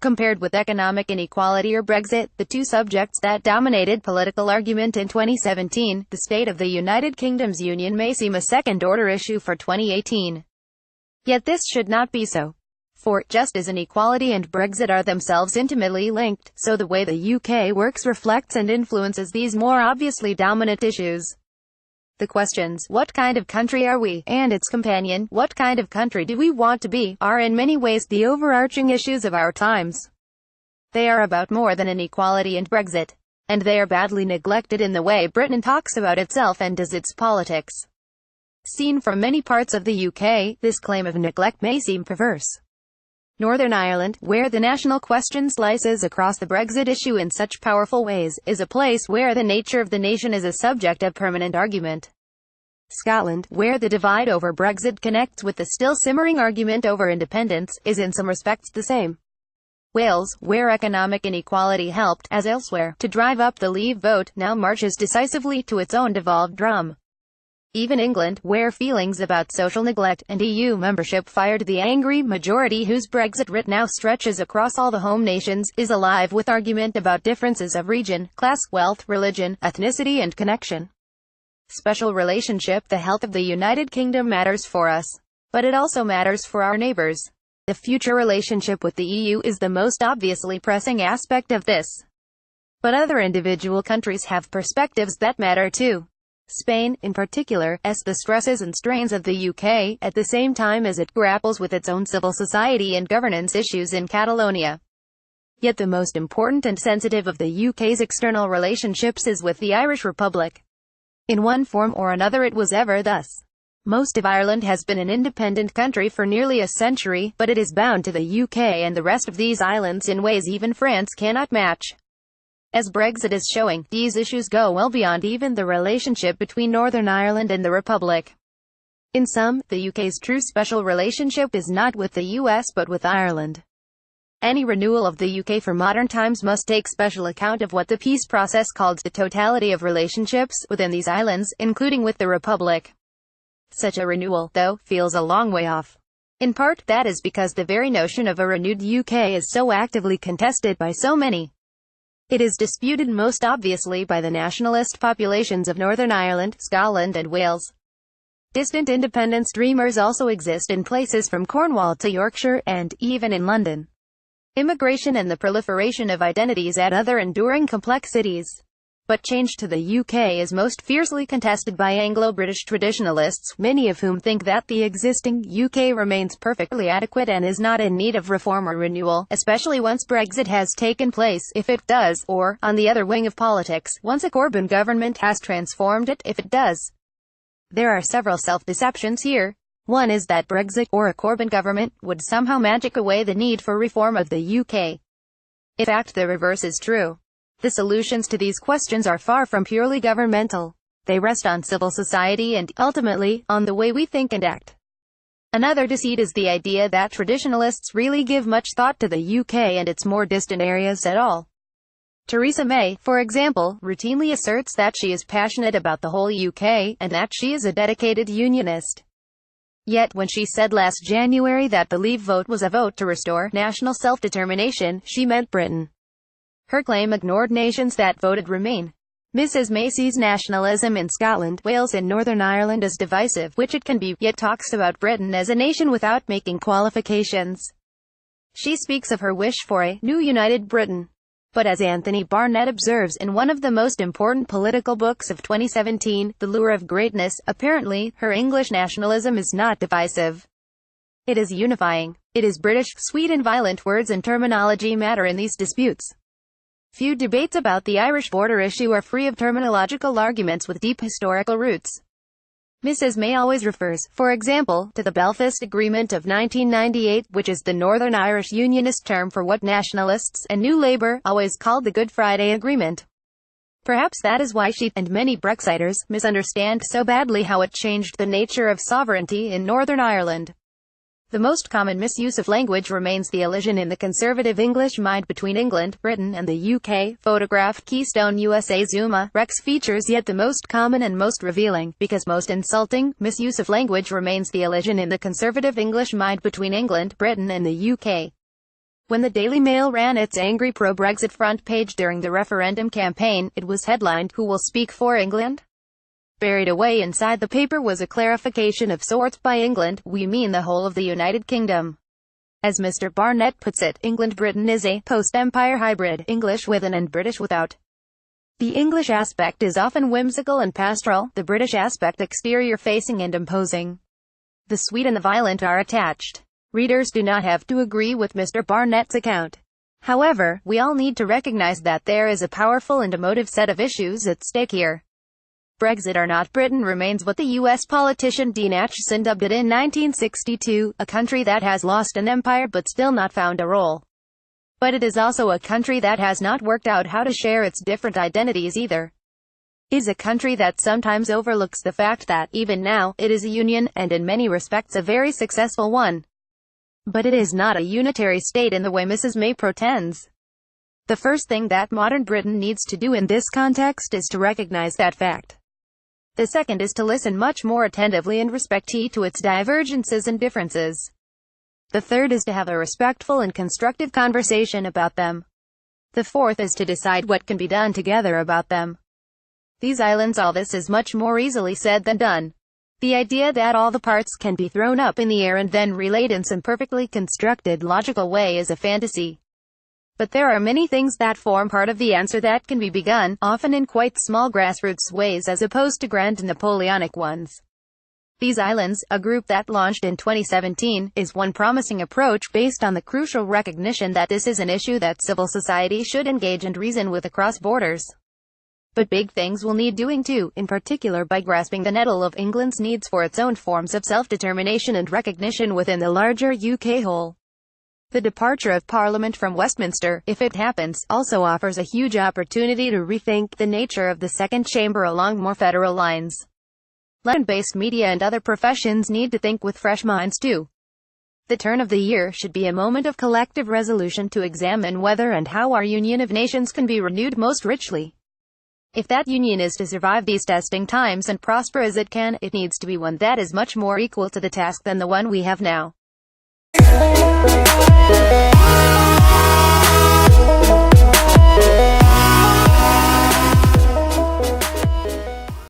compared with economic inequality or Brexit, the two subjects that dominated political argument in 2017, the state of the United Kingdom's union may seem a second-order issue for 2018. Yet this should not be so. For, just as inequality and Brexit are themselves intimately linked, so the way the UK works reflects and influences these more obviously dominant issues. The questions, what kind of country are we, and its companion, what kind of country do we want to be, are in many ways the overarching issues of our times. They are about more than inequality and Brexit. And they are badly neglected in the way Britain talks about itself and does its politics. Seen from many parts of the UK, this claim of neglect may seem perverse. Northern Ireland, where the national question slices across the Brexit issue in such powerful ways, is a place where the nature of the nation is a subject of permanent argument. Scotland, where the divide over Brexit connects with the still simmering argument over independence, is in some respects the same. Wales, where economic inequality helped, as elsewhere, to drive up the Leave vote, now marches decisively to its own devolved drum. Even England, where feelings about social neglect and EU membership fired the angry majority whose Brexit writ now stretches across all the home nations, is alive with argument about differences of region, class, wealth, religion, ethnicity and connection. Special relationship. The health of the United Kingdom matters for us. But it also matters for our neighbours. The future relationship with the EU is the most obviously pressing aspect of this. But other individual countries have perspectives that matter too. Spain, in particular, the stresses and strains of the UK, at the same time as it grapples with its own civil society and governance issues in Catalonia. Yet the most important and sensitive of the UK's external relationships is with the Irish Republic. In one form or another it was ever thus. Most of Ireland has been an independent country for nearly a century, but it is bound to the UK and the rest of these islands in ways even France cannot match. As Brexit is showing, these issues go well beyond even the relationship between Northern Ireland and the Republic. In sum, the UK's true special relationship is not with the US but with Ireland. Any renewal of the UK for modern times must take special account of what the peace process called the totality of relationships within these islands, including with the Republic. Such a renewal, though, feels a long way off. In part, that is because the very notion of a renewed UK is so actively contested by so many. It is disputed most obviously by the nationalist populations of Northern Ireland, Scotland and Wales. Distant independence dreamers also exist in places from Cornwall to Yorkshire, and, even in London. Immigration and the proliferation of identities add other enduring complexities. But change to the UK is most fiercely contested by Anglo-British traditionalists, many of whom think that the existing UK remains perfectly adequate and is not in need of reform or renewal, especially once Brexit has taken place, if it does, or, on the other wing of politics, once a Corbyn government has transformed it, if it does. There are several self-deceptions here. One is that Brexit, or a Corbyn government, would somehow magic away the need for reform of the UK. In fact, the reverse is true. The solutions to these questions are far from purely governmental. They rest on civil society and, ultimately, on the way we think and act. Another deceit is the idea that traditionalists really give much thought to the UK and its more distant areas at all. Theresa May, for example, routinely asserts that she is passionate about the whole UK, and that she is a dedicated unionist. Yet, when she said last January that the Leave vote was a vote to restore national self-determination, she meant Britain. Her claim ignored nations that voted Remain. Mrs. May sees nationalism in Scotland, Wales and Northern Ireland as divisive, which it can be, yet talks about Britain as a nation without making qualifications. She speaks of her wish for a new united Britain. But as Anthony Barnett observes in one of the most important political books of 2017, The Lure of Greatness, apparently, her English nationalism is not divisive. It is unifying. It is British. Sweet and violent words and terminology matter in these disputes. Few debates about the Irish border issue are free of terminological arguments with deep historical roots. Mrs. May always refers, for example, to the Belfast Agreement of 1998, which is the Northern Irish Unionist term for what nationalists and New Labour always called the Good Friday Agreement. Perhaps that is why she, and many Brexiters, misunderstand so badly how it changed the nature of sovereignty in Northern Ireland. The most common misuse of language remains the elision in the conservative English mind between England, Britain and the UK. Photograph Keystone USA Zuma Rex features yet the most common and most revealing, because most insulting, misuse of language remains the elision in the conservative English mind between England, Britain and the UK. When the Daily Mail ran its angry pro-Brexit front page during the referendum campaign, it was headlined, "Who will speak for England?" Buried away inside the paper was a clarification of sorts. By England, we mean the whole of the United Kingdom. As Mr. Barnett puts it, England-Britain is a post-empire hybrid, English within and British without. The English aspect is often whimsical and pastoral, the British aspect exterior-facing and imposing. The sweet and the violent are attached. Readers do not have to agree with Mr. Barnett's account. However, we all need to recognize that there is a powerful and emotive set of issues at stake here. Brexit or not, Britain remains what the U.S. politician Dean Acheson dubbed it in 1962, a country that has lost an empire but still not found a role. But it is also a country that has not worked out how to share its different identities either. It is a country that sometimes overlooks the fact that, even now, it is a union, and in many respects a very successful one. But it is not a unitary state in the way Mrs. May pretends. The first thing that modern Britain needs to do in this context is to recognize that fact. The second is to listen much more attentively and respect to its divergences and differences. The third is to have a respectful and constructive conversation about them. The fourth is to decide what can be done together about them. These islands, all this is much more easily said than done. The idea that all the parts can be thrown up in the air and then relayed in some perfectly constructed, logical way is a fantasy. But there are many things that form part of the answer that can be begun, often in quite small grassroots ways as opposed to grand Napoleonic ones. These islands, a group that launched in 2017, is one promising approach based on the crucial recognition that this is an issue that civil society should engage and reason with across borders. But big things will need doing too, in particular by grasping the nettle of England's needs for its own forms of self-determination and recognition within the larger UK whole. The departure of Parliament from Westminster, if it happens, also offers a huge opportunity to rethink the nature of the second chamber along more federal lines. Land-based media and other professions need to think with fresh minds too. The turn of the year should be a moment of collective resolution to examine whether and how our union of nations can be renewed most richly. If that union is to survive these testing times and prosper as it can, it needs to be one that is much more equal to the task than the one we have now.